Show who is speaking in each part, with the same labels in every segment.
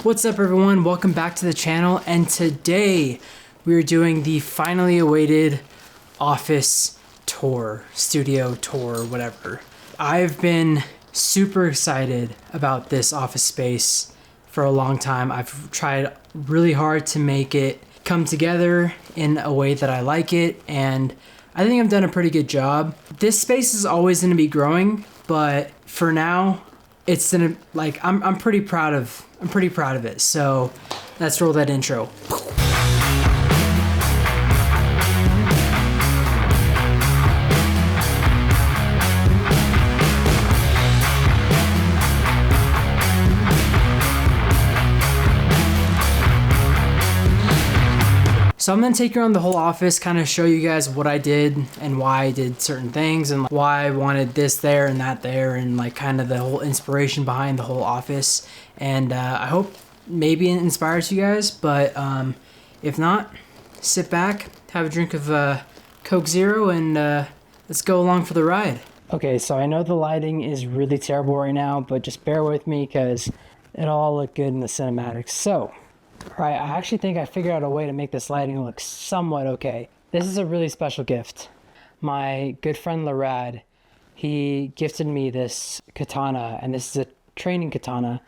Speaker 1: What's up everyone, welcome back to the channel, and today we're doing the finally awaited office tour, studio tour, whatever. I've been super excited about this office space for a long time. I've tried really hard to make it come together in a way that I like it, and I think I've done a pretty good job. This space is always going to be growing, but for now, it's gonna, like, I'm pretty proud of it. So let's roll that intro. So I'm gonna take you around the whole office, kind of show you guys what I did and why I did certain things and why I wanted this there and that there, and like kind of the whole inspiration behind the whole office. And I hope maybe it inspires you guys, but if not, sit back, have a drink of Coke Zero, and let's go along for the ride. Okay, so I know the lighting is really terrible right now, but just bear with me because it'll all look good in the cinematics. So, alright, I actually think I figured out a way to make this lighting look somewhat okay. This is a really special gift. My good friend Larad, he gifted me this katana, and this is a training katana.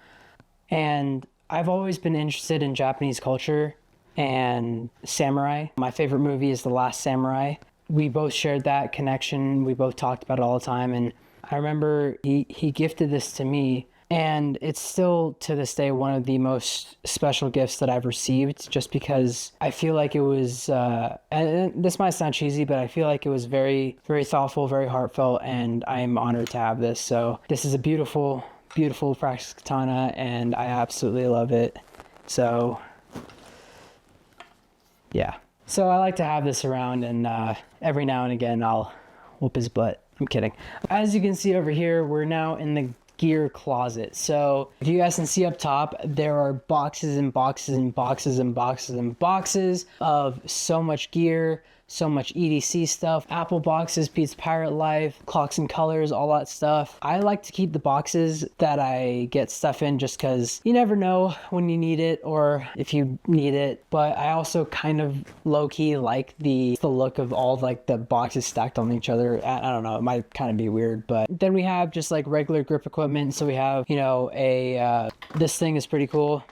Speaker 1: And I've always been interested in Japanese culture and samurai. My favorite movie is The Last Samurai. We both shared that connection. We both talked about it all the time. And I remember he gifted this to me. And it's still, to this day, one of the most special gifts that I've received, just because I feel like it was, and this might sound cheesy, but I feel like it was very, very thoughtful, very heartfelt, and I am honored to have this. So this is a beautiful, beautiful practice katana, and I absolutely love it. So, yeah. So I like to have this around, and every now and again I'll whoop his butt. I'm kidding. As you can see over here, we're now in the gear closet. So if you guys can see up top, there are boxes and boxes and boxes and boxes and boxes of so much gear, so much EDC stuff, Apple boxes, Pete's Pirate Life, Clocks and Colors, all that stuff. I like to keep the boxes that I get stuff in just because you never know when you need it or if you need it. But I also kind of low-key like the look of all like the boxes stacked on each other. I don't know, it might kind of be weird. But then we have just like regular grip equipment. So we have, you know, this thing is pretty cool.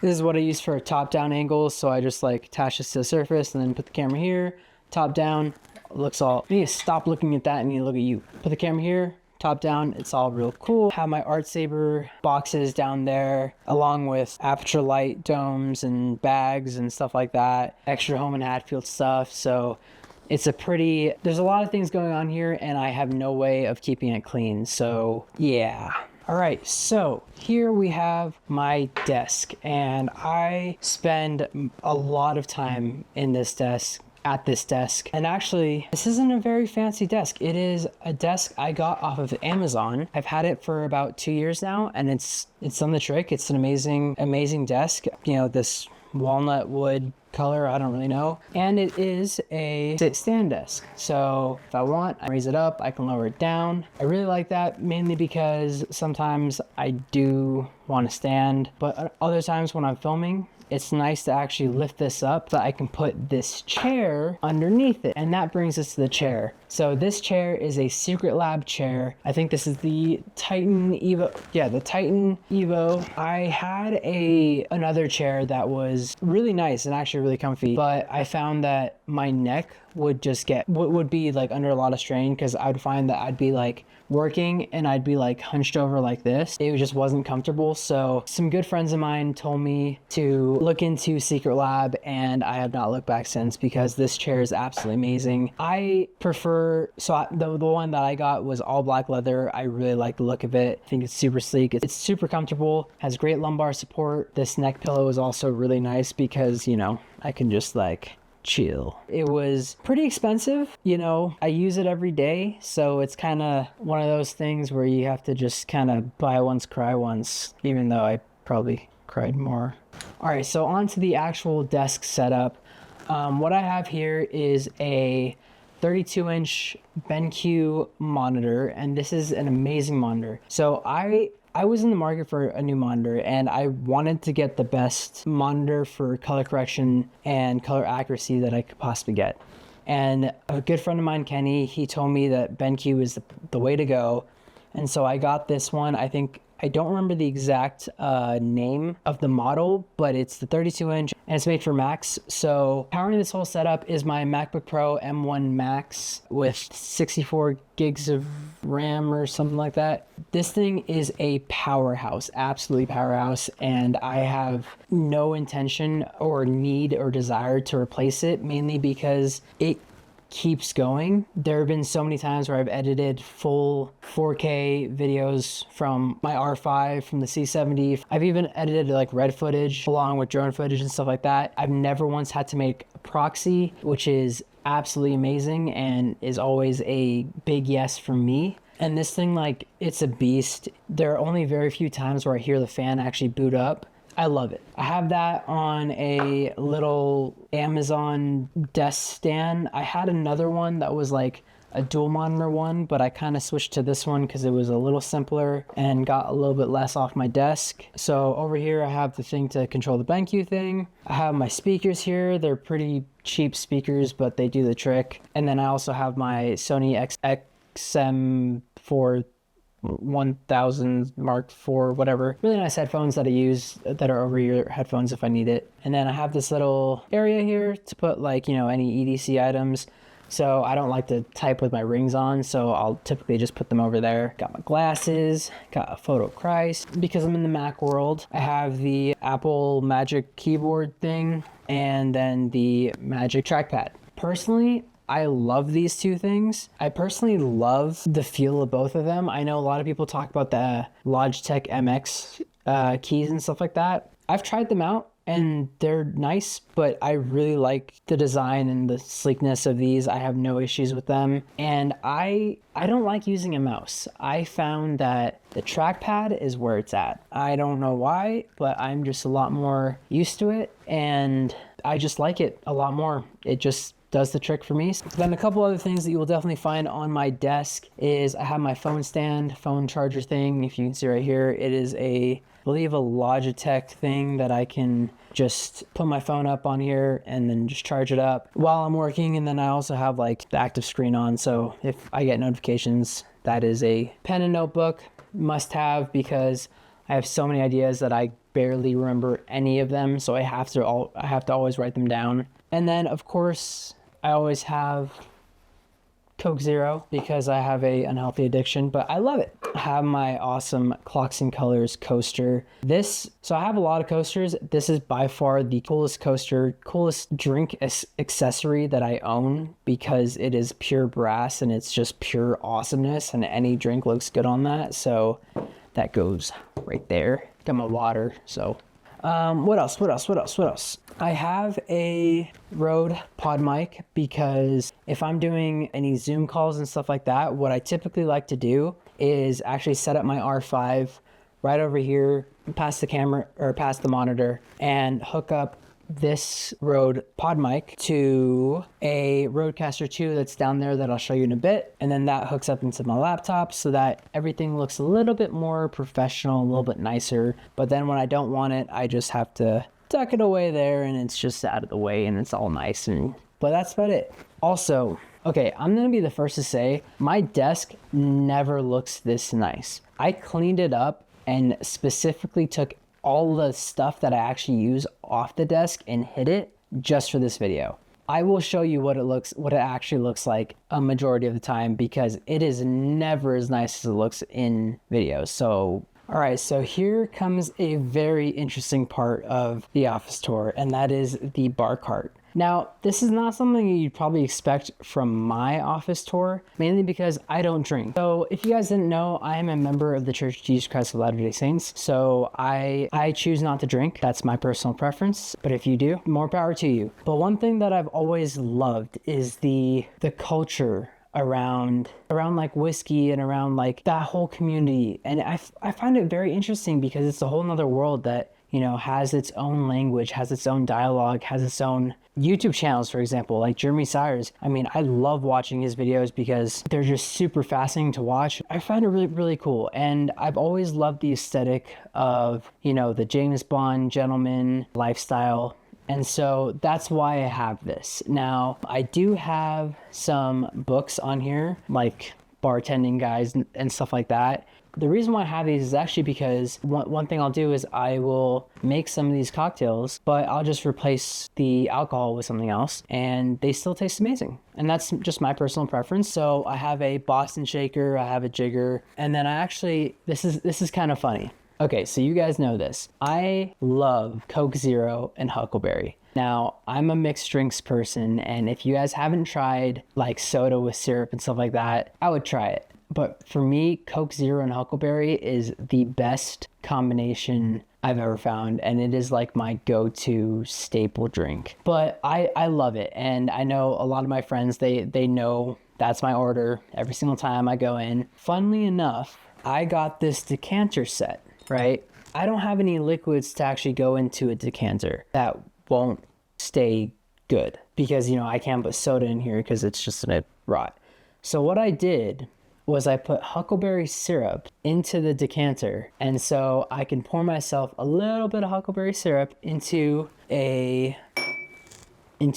Speaker 1: This is what I use for a top-down angle, so I just like attach this to the surface and then put the camera here, top down, looks all, you need to stop looking at that and you need to look at you. Put the camera here, top down, it's all real cool. Have my Art Saber boxes down there, along with aperture light domes and bags and stuff like that, extra home and Hatfield stuff. So it's a pretty, there's a lot of things going on here and I have no way of keeping it clean, so yeah. All right, so here we have my desk, and I spend a lot of time in this desk, at this desk. And actually, this isn't a very fancy desk. It is a desk I got off of Amazon. I've had it for about 2 years now, and it's done the trick. It's an amazing desk. You know, this walnut wood color, I don't really know. And it is a sit-stand desk. So if I want, I raise it up, I can lower it down. I really like that, mainly because sometimes I do want to stand, but other times when I'm filming, it's nice to actually lift this up so I can put this chair underneath it. And that brings us to the chair. So this chair is a Secret Lab chair. I think this is the Titan Evo. Yeah, the Titan Evo. I had another chair that was really nice and actually really comfy, but I found that my neck would just would be like under a lot of strain, because I would find that I'd be like working and I'd be like hunched over like this. It just wasn't comfortable. So some good friends of mine told me to look into Secret Lab, and I have not looked back since, because this chair is absolutely amazing. I prefer, the one that I got was all black leather. I really like the look of it. I think it's super sleek. It's super comfortable, has great lumbar support. This neck pillow is also really nice because, you know, I can just like chill. It was pretty expensive, you know, I use it every day, so it's kind of one of those things where you have to just kind of buy once, cry once, even though I probably cried more. All right, so on to the actual desk setup. What I have here is a 32-inch BenQ monitor, and this is an amazing monitor. So I I was in the market for a new monitor, and I wanted to get the best monitor for color correction and color accuracy that I could possibly get. And a good friend of mine, Kenny, he told me that BenQ is the way to go. And so I got this one. I don't remember the exact name of the model, but it's the 32-inch and it's made for Macs. So powering this whole setup is my MacBook Pro M1 Max with 64 gigs of RAM or something like that. This thing is a powerhouse, absolutely powerhouse, and I have no intention or need or desire to replace it, mainly because it keeps going. There have been so many times where I've edited full 4K videos from my R5, from the C70. I've even edited like red footage along with drone footage and stuff like that. I've never once had to make a proxy, which is absolutely amazing and is always a big yes from me. And this thing, like, it's a beast. There are only very few times where I hear the fan actually boot up. I love it. I have that on a little Amazon desk stand. I had another one that was like a dual monitor one, but I kind of switched to this one because it was a little simpler and got a little bit less off my desk. So over here I have the thing to control the BenQ thing. I have my speakers here. They're pretty cheap speakers, but they do the trick. And then I also have my Sony XM4 1000 Mark IV, whatever. Really nice headphones that I use that are over-ear headphones if I need it. And then I have this little area here to put, like, you know, any EDC items. So I don't like to type with my rings on, so I'll typically just put them over there. Got my glasses, got a photo Christ. Because I'm in the Mac world, I have the Apple Magic Keyboard thing and then the Magic Trackpad. Personally, I love these two things. I personally love the feel of both of them. I know a lot of people talk about the Logitech MX keys and stuff like that. I've tried them out and they're nice, but I really like the design and the sleekness of these. I have no issues with them. And I don't like using a mouse. I found that the trackpad is where it's at. I don't know why, but I'm just a lot more used to it and I just like it a lot more. It just does the trick for me. Then a couple other things that you will definitely find on my desk is I have my phone stand, phone charger thing. If you can see right here, it is I believe a Logitech thing that I can just put my phone up on here and then just charge it up while I'm working. And then I also have like the active screen on. So if I get notifications, that is a pen and notebook must have because I have so many ideas that I barely remember any of them. So I have to always write them down. And then of course, I always have Coke Zero because I have a unhealthy addiction, but I love it. I have my awesome Clocks and Colors coaster. So I have a lot of coasters. This is by far the coolest coaster, coolest drink accessory that I own because it is pure brass and it's just pure awesomeness and any drink looks good on that. So that goes right there. Got my water, so. What else? I have a Rode pod mic because if I'm doing any Zoom calls and stuff like that, what I typically like to do is actually set up my R5 right over here past the camera or past the monitor and hook up this Rode pod mic to a Rodecaster 2 that's down there that I'll show you in a bit. And then that hooks up into my laptop so that everything looks a little bit more professional, a little bit nicer. But then when I don't want it, I just have to tuck it away there and it's just out of the way and it's all nice. But that's about it. Also, okay, I'm gonna be the first to say my desk never looks this nice. I cleaned it up and specifically took all the stuff that I actually use off the desk and hid it just for this video. I will show you what it actually looks like a majority of the time because it is never as nice as it looks in videos. So, all right, so here comes a very interesting part of the office tour, and that is the bar cart. Now, this is not something you'd probably expect from my office tour, mainly because I don't drink. So if you guys didn't know, I am a member of the Church of Jesus Christ of Latter-day Saints. So I choose not to drink. That's my personal preference. But if you do, more power to you. But one thing that I've always loved is the culture around like whiskey and around like that whole community. And I find it very interesting because it's a whole nother world that you know, has its own language, has its own dialogue, has its own YouTube channels, for example, like Jeremy Sires. I mean, I love watching his videos because they're just super fascinating to watch. I find it really, really cool. And I've always loved the aesthetic of, you know, the James Bond gentleman lifestyle. And so that's why I have this. Now, I do have some books on here, like bartending guides and stuff like that. The reason why I have these is actually because one thing I'll do is I will make some of these cocktails, but I'll just replace the alcohol with something else and they still taste amazing. And that's just my personal preference. So I have a Boston shaker, I have a jigger, and then I actually, this is kind of funny. Okay, so you guys know this. I love Coke Zero and Huckleberry. Now, I'm a mixed drinks person, and if you guys haven't tried like soda with syrup and stuff like that, I would try it. But for me, Coke Zero and Huckleberry is the best combination I've ever found, and it is like my go-to staple drink. But I love it, and I know a lot of my friends, they know that's my order every single time I go in. Funnily enough, I got this decanter set. Right? I don't have any liquids to actually go into a decanter that won't stay good because, you know, I can't put soda in here because it's just gonna rot. So what I did was I put huckleberry syrup into the decanter, and so I can pour myself a little bit of huckleberry syrup into a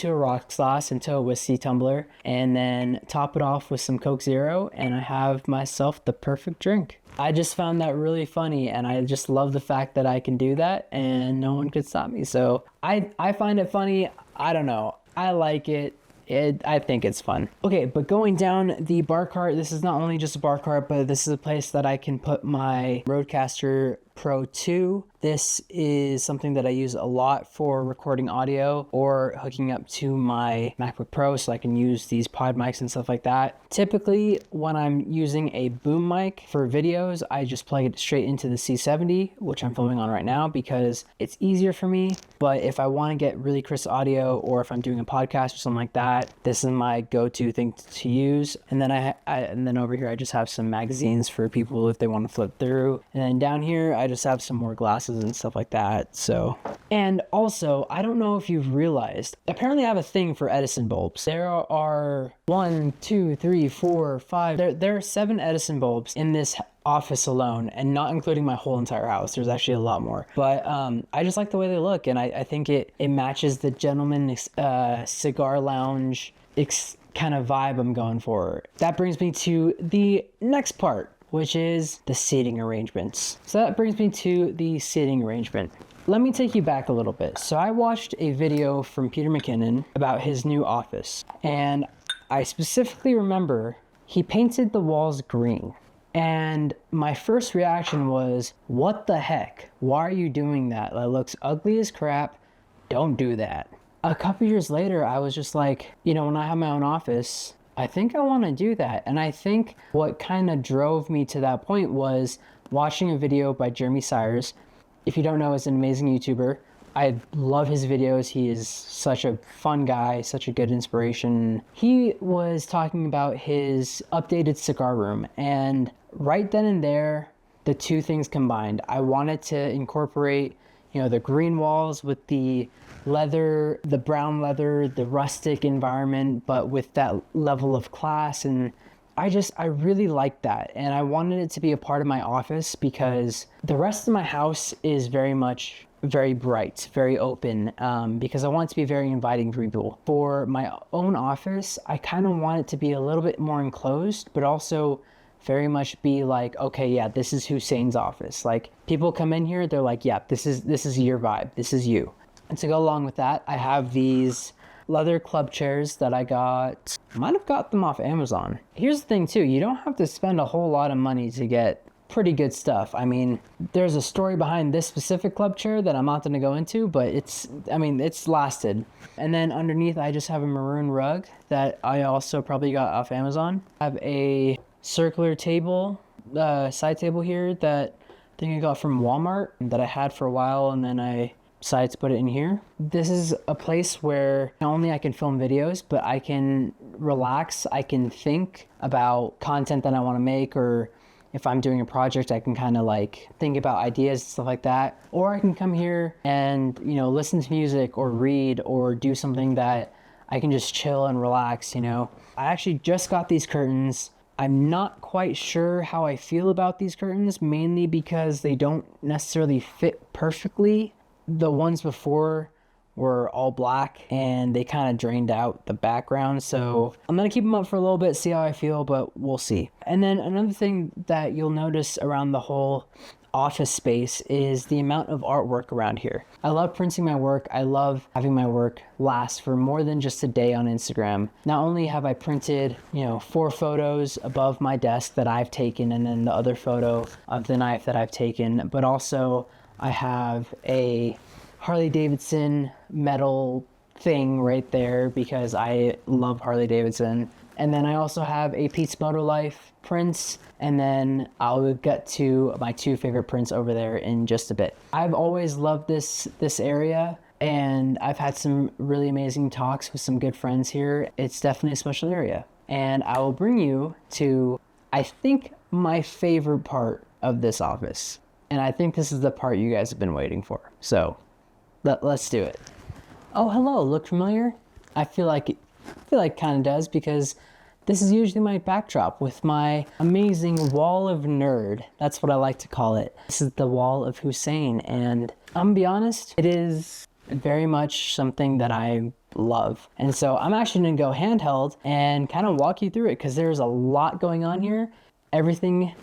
Speaker 1: rocks glass, into a whiskey tumbler, and then top it off with some Coke Zero, and I have myself the perfect drink. I just found that really funny, and I just love the fact that I can do that and no one could stop me. So I find it funny. I don't know. I like it. I think it's fun. Okay, but going down the bar cart, this is not only just a bar cart, but this is a place that I can put my Rodecaster Pro 2. This is something that I use a lot for recording audio or hooking up to my MacBook Pro so I can use these pod mics and stuff like that. Typically, when I'm using a boom mic for videos, I just plug it straight into the C70, which I'm filming on right now because it's easier for me. But if I want to get really crisp audio, or if I'm doing a podcast or something like that, this is my go-to thing to use. And then and then over here, I just have some magazines for people if they want to flip through. And then down here, I just have some more glasses and stuff like that. So, and also, I don't know if you've realized, apparently I have a thing for Edison bulbs. There are 1, 2, 3, 4, 5. There are 7 Edison bulbs in this office alone, and not including my whole entire house. There's actually a lot more, but I just like the way they look, and I think it matches the gentleman cigar lounge kind of vibe I'm going for. That brings me to the next part, which is the seating arrangements. So that brings me to the seating arrangement. Let me take you back a little bit. So I watched a video from Peter McKinnon about his new office, and I specifically remember he painted the walls green. And my first reaction was, what the heck? Why are you doing that? That looks ugly as crap. Don't do that. A couple years later, I was just like, you know, when I have my own office, I think I want to do that. And I think what kind of drove me to that point was watching a video by Jeremy Sires. If you don't know, he's an amazing YouTuber. I love his videos. He is such a fun guy, such a good inspiration. He was talking about his updated cigar room, and right then and there, the two things combined. I wanted to incorporate, you know, the green walls with the leather, the brown leather, the rustic environment, but with that level of class. And I really like that. And I wanted it to be a part of my office because the rest of my house is very bright, very open, because I want it to be very inviting for people. For my own office, I kind of want it to be a little bit more enclosed, but also very much be like, okay, yeah, this is Husain's office. Like, people come in here, they're like, yeah, this is your vibe, this is you. And to go along with that, I have these leather club chairs that I might have got them off Amazon. Here's the thing too, you don't have to spend a whole lot of money to get pretty good stuff. I mean, there's a story behind this specific club chair that I'm not going to go into, but it's lasted. And then underneath, I just have a maroon rug that I also probably got off Amazon. I have a circular table, side table here that I think I got from Walmart that I had for a while, and then I decided to put it in here. This is a place where not only I can film videos, but I can relax, I can think about content that I want to make, or if I'm doing a project, I can kind of like think about ideas and stuff like that. Or I can come here and, you know, listen to music or read or do something that I can just chill and relax, you know. I actually just got these curtains. I'm not quite sure how I feel about these curtains, mainly because they don't necessarily fit perfectly. The ones before were all black and they kind of drained out the background. So I'm going to keep them up for a little bit, see how I feel, but we'll see. And then another thing that you'll notice around the whole office space is the amount of artwork around here. I love printing my work. I love having my work last for more than just a day on Instagram. Not only have I printed, you know, 4 photos above my desk that I've taken, and then the other photo of the knife that I've taken, but also I have a Harley Davidson metal thing right there because I love Harley Davidson. And then I also have a Pete's Moto Life prints, and then I'll get to my 2 favorite prints over there in just a bit. I've always loved this area, and I've had some really amazing talks with some good friends here. It's definitely a special area. And I will bring you to, I think, my favorite part of this office. And I think this is the part you guys have been waiting for. So let's do it. Oh, hello, look familiar? I feel like kind of does, because this is usually my backdrop with my amazing wall of nerd. That's what I like to call it. This is the wall of Hussein, and I'm gonna be honest, it is very much something that I love. And so I'm actually gonna go handheld and kind of walk you through it, because there's a lot going on here. Everything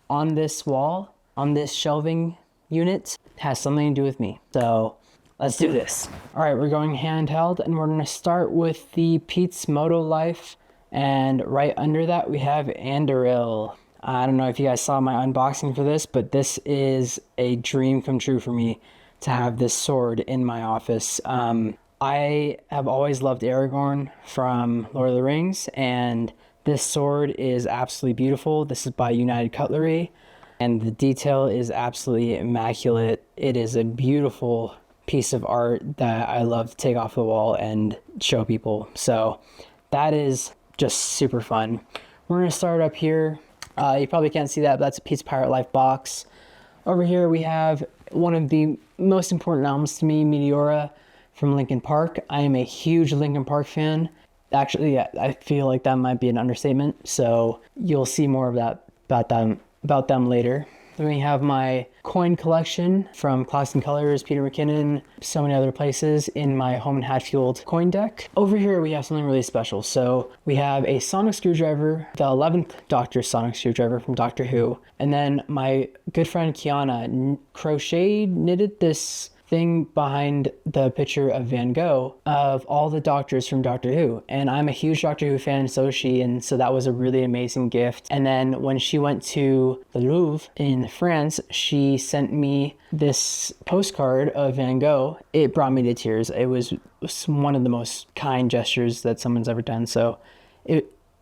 Speaker 1: on this wall, on this shelving unit, has something to do with me. So let's do this. All right, we're going handheld, and we're gonna start with the Pete's Moto Life, and right under that we have Anduril. I don't know if you guys saw my unboxing for this, but this is a dream come true for me to have this sword in my office. I have always loved Aragorn from Lord of the Rings, and this sword is absolutely beautiful. This is by United Cutlery, and the detail is absolutely immaculate. It is a beautiful piece of art that I love to take off the wall and show people. So that is just super fun. We're gonna start up here. You probably can't see that, but that's a Pete's Pirate Life box. Over here we have one of the most important albums to me, Meteora from Linkin Park. I am a huge Linkin Park fan. Actually, yeah, I feel like that might be an understatement. So you'll see more of that about them later. Then we have my coin collection from Clocks and Colors, Peter McKinnon, so many other places in my Home and Hatfield coin deck. Over here we have something really special. So we have a sonic screwdriver, the 11th Doctor sonic screwdriver from Doctor Who. And then my good friend Kiana knitted this thing behind the picture of Van Gogh of all the doctors from Doctor Who. And I'm a huge Doctor Who fan, and so is she, and so that was a really amazing gift. And then when she went to the Louvre in France, she sent me this postcard of Van Gogh. It brought me to tears. It was one of the most kind gestures that someone's ever done. So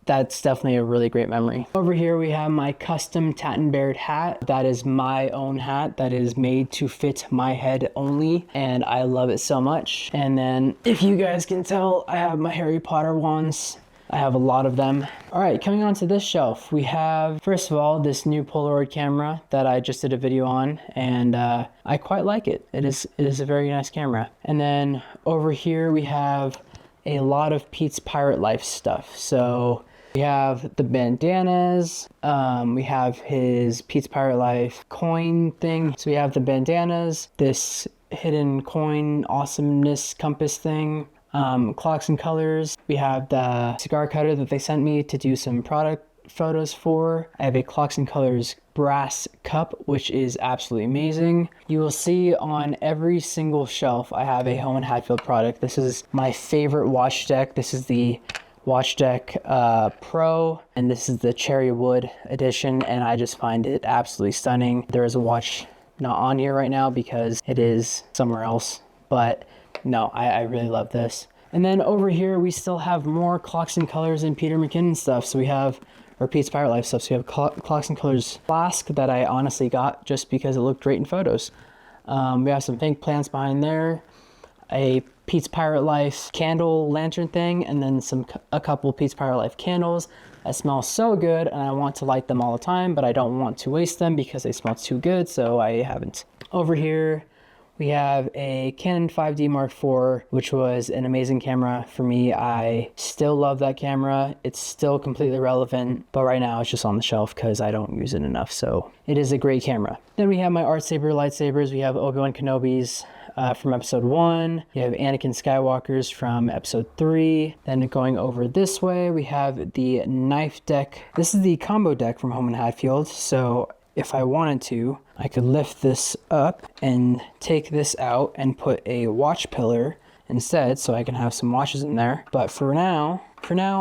Speaker 1: that's definitely a really great memory. Over here we have my custom Tattenbaird hat. That is my own hat that is made to fit my head only, and I love it so much. And then, if you guys can tell, I have my Harry Potter wands. I have a lot of them. All right, coming on to this shelf, we have, first of all, this new Polaroid camera that I just did a video on, and I quite like it. It is a very nice camera. And then over here we have a lot of Pete's Pirate Life stuff. So we have the bandanas, we have his Pete's Pirate Life coin thing. So we have the bandanas, this hidden coin awesomeness compass thing, Clocks and Colors. We have the cigar cutter that they sent me to do some product photos for. I have a Clocks and Colors brass cup, which is absolutely amazing. You will see on every single shelf I have a Home and Hatfield product. This is my favorite watch deck. This is the Watch Deck Pro, and this is the cherry wood edition, and I just find it absolutely stunning. There is a watch not on here right now because it is somewhere else, but no, I really love this. And then over here we still have more Clocks and Colors and Peter McKinnon stuff. So we have our Pete's Pirate Life stuff. So we have Clocks and Colors flask that I honestly got just because it looked great in photos. We have some fake plants behind there. a Pete's Pirate Life candle lantern thing, and then a couple Pete's Pirate Life candles that smell so good, and I want to light them all the time, but I don't want to waste them because they smell too good, so I haven't. Over here, we have a Canon 5D Mark IV, which was an amazing camera for me. I still love that camera. It's still completely relevant, but right now it's just on the shelf because I don't use it enough, so it is a great camera. Then we have my Art Saber lightsabers. We have Obi-Wan Kenobi's from episode 1. We have Anakin Skywalker's from episode 3. Then going over this way, we have the knife deck. This is the combo deck from Home and Hatfield, so if I wanted to, I could lift this up and take this out and put a watch pillar instead, so I can have some watches in there. But for now,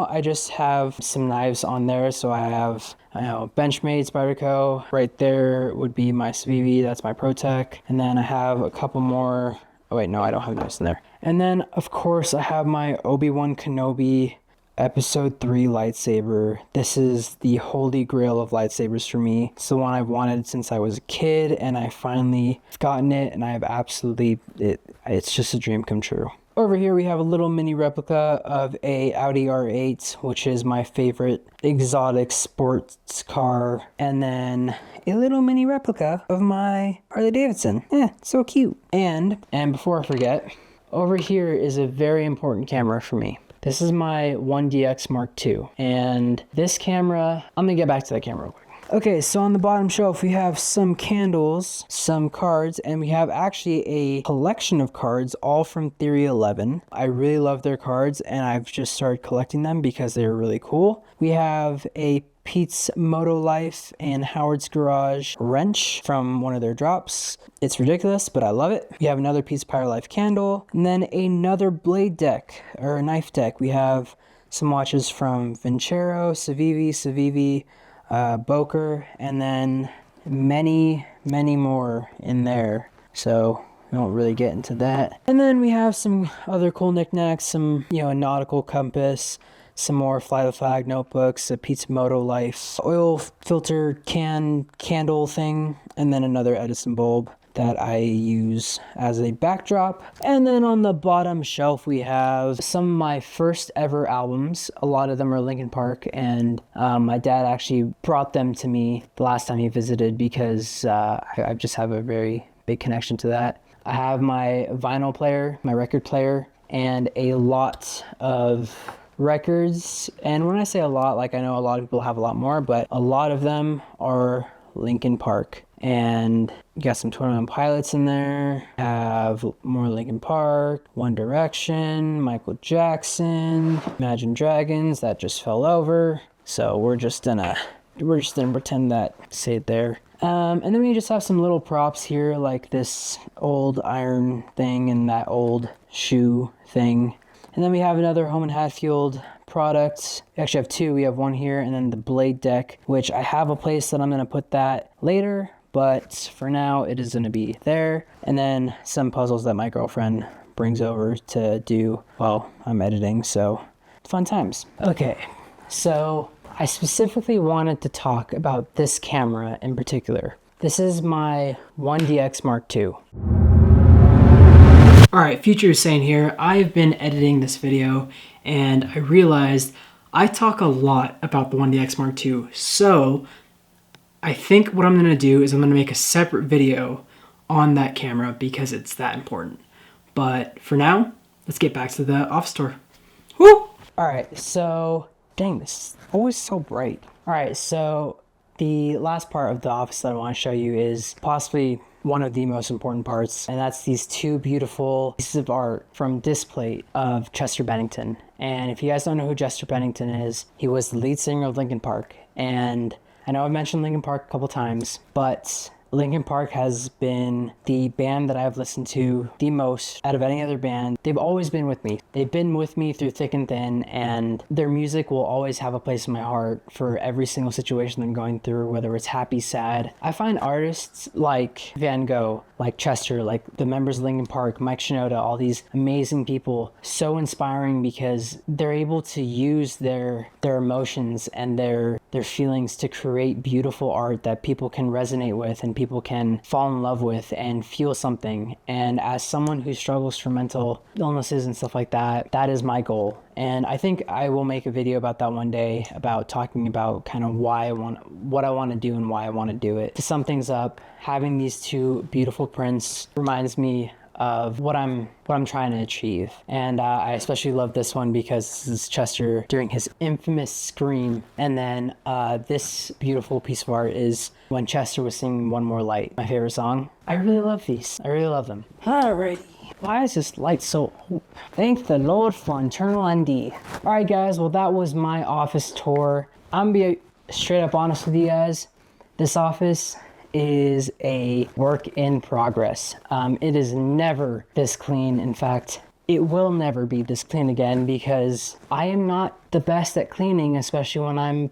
Speaker 1: I just have some knives on there. So I have, Benchmade Spyderco. Right there would be my Civivi. That's my ProTech. And then I have a couple more. Oh wait, no, I don't have knives in there. And then of course I have my Obi-Wan Kenobi Episode 3 lightsaber. This is the holy grail of lightsabers for me. It's the one I've wanted since I was a kid, and I finally gotten it, and I have it's just a dream come true. Over here we have a little mini replica of a Audi R8, which is my favorite exotic sports car, and then a little mini replica of my Harley Davidson. So cute. And before I forget, over here is a very important camera for me. This is my 1DX Mark II, and this camera, I'm gonna get back to that camera real quick. Okay, so on the bottom shelf, we have some candles, some cards, and we have actually a collection of cards, all from Theory 11. I really love their cards, and I've just started collecting them because they're really cool. We have a Pete's Moto Life and Howard's Garage wrench from one of their drops. It's ridiculous, but I love it. We have another Pete's Pirate Life candle, and then another blade deck, or knife deck. We have some watches from Vincero, Civivi, Boker, and then many more in there. So we won't really get into that. And then we have some other cool knickknacks, some, a nautical compass, some more Fly the Flag notebooks, a Pete's Moto Life oil filter candle thing, and then another Edison bulb that I use as a backdrop. And then on the bottom shelf we have some of my first ever albums. A lot of them are Linkin Park, and my dad actually brought them to me the last time he visited because I just have a very big connection to that. I have my vinyl player, my record player, and a lot of records. And when I say a lot, I know a lot of people have a lot more, but a lot of them are Linkin Park. And you got some 21 Pilots in there, have more Linkin Park, One Direction, Michael Jackson, Imagine Dragons that just fell over. So we're just gonna pretend that stayed there. And then we just have some little props here, like this old iron thing and that old shoe thing. And then we have another Home and Hatfield product. We actually have two. We have one here and then the blade deck, which I have a place that I'm going to put that later, but for now it is going to be there. And then some puzzles that my girlfriend brings over to do while I'm editing, so fun times. Okay, so I specifically wanted to talk about this camera in particular. This is my 1DX Mark II. Alright, Future Hussein here. I've been editing this video and I realized I talk a lot about the 1DX Mark II. So I think what I'm going to do is I'm going to make a separate video on that camera because it's that important. But for now, let's get back to the office tour. Woo! Alright, so dang, this is always so bright. Alright, so the last part of the office that I want to show you is possibly one of the most important parts, and that's these two beautiful pieces of art from Displate of Chester Bennington. And if you guys don't know who Chester Bennington is, he was the lead singer of Linkin Park. And I know I've mentioned Linkin Park a couple times, but Linkin Park has been the band that I've listened to the most out of any other band. They've always been with me. They've been with me through thick and thin, and their music will always have a place in my heart for every single situation I'm going through, whether it's happy, sad. I find artists like Van Gogh, like Chester, like the members of Linkin Park, Mike Shinoda, all these amazing people, so inspiring because they're able to use their emotions and their their feelings to create beautiful art that people can resonate with and people can fall in love with and feel something. And as someone who struggles from mental illnesses and stuff like that, that is my goal. And I think I will make a video about that one day, about talking about kind of what I want to do and why I want to do it. To sum things up, having these two beautiful prints reminds me of what I'm trying to achieve. And I especially love this one because this is Chester during his infamous scream. And then this beautiful piece of art is when Chester was singing One More Light, my favorite song. I really love these. I really love them. Alrighty. Why is this light so open? Thank the Lord for eternal ND. Alright guys, well that was my office tour. I'm gonna be straight up honest with you guys. This office is a work in progress. It is never this clean. In fact, it will never be this clean again because I am not the best at cleaning, especially when I'm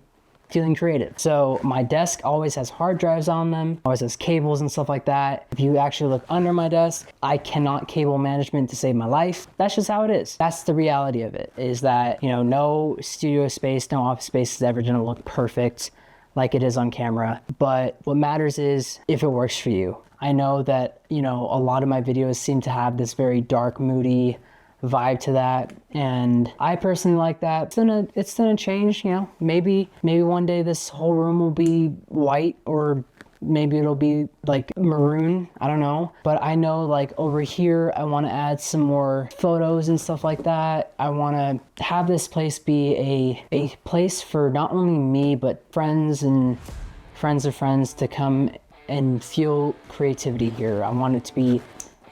Speaker 1: feeling creative. So my desk always has hard drives on them, always has cables and stuff like that. If you actually look under my desk, I cannot cable management to save my life. That's just how it is. That's the reality of it, is that, you know, no studio space, no office space is ever gonna look perfect like it is on camera. But what matters is if it works for you. I know that, you know, a lot of my videos seem to have this very dark, moody vibe to that, and I personally like that. It's gonna change, you know. Maybe one day this whole room will be white, or maybe it'll be like maroon, I don't know. But I know, like, over here I want to add some more photos and stuff like that. I want to have this place be a place for not only me but friends and friends of friends to come and feel creativity here. I want it to be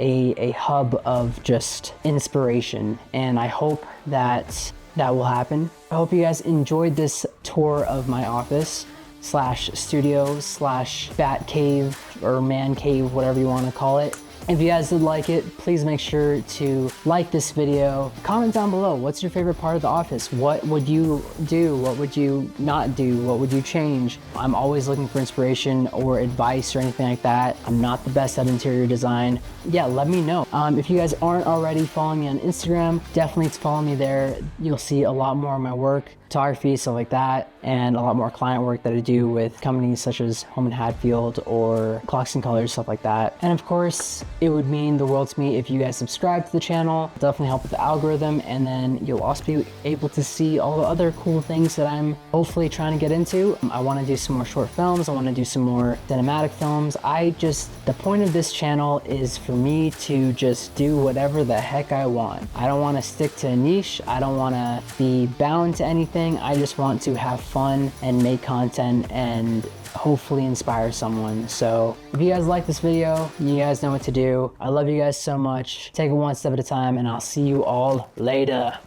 Speaker 1: a hub of just inspiration, and I hope that will happen. I hope you guys enjoyed this tour of my office / studio / bat cave or man cave, whatever you want to call it. If you guys did like it, please make sure to like this video. Comment down below, what's your favorite part of the office? What would you do? What would you not do? What would you change? I'm always looking for inspiration or advice or anything like that. I'm not the best at interior design. Yeah, let me know. If you guys aren't already following me on Instagram, definitely follow me there. You'll see a lot more of my work, photography, stuff like that, and a lot more client work that I do with companies such as Home and Hatfield or Clocks and Colors, stuff like that. And of course, it would mean the world to me if you guys subscribe to the channel. It'll definitely help with the algorithm, and then you'll also be able to see all the other cool things that I'm hopefully trying to get into. I want to do some more short films. I want to do some more cinematic films. The point of this channel is for me to just do whatever the heck I want. I don't want to stick to a niche. I don't want to be bound to anything. I just want to have fun and make content and hopefully inspire someone. So if you guys like this video, you guys know what to do. I love you guys so much. Take it one step at a time, and I'll see you all later.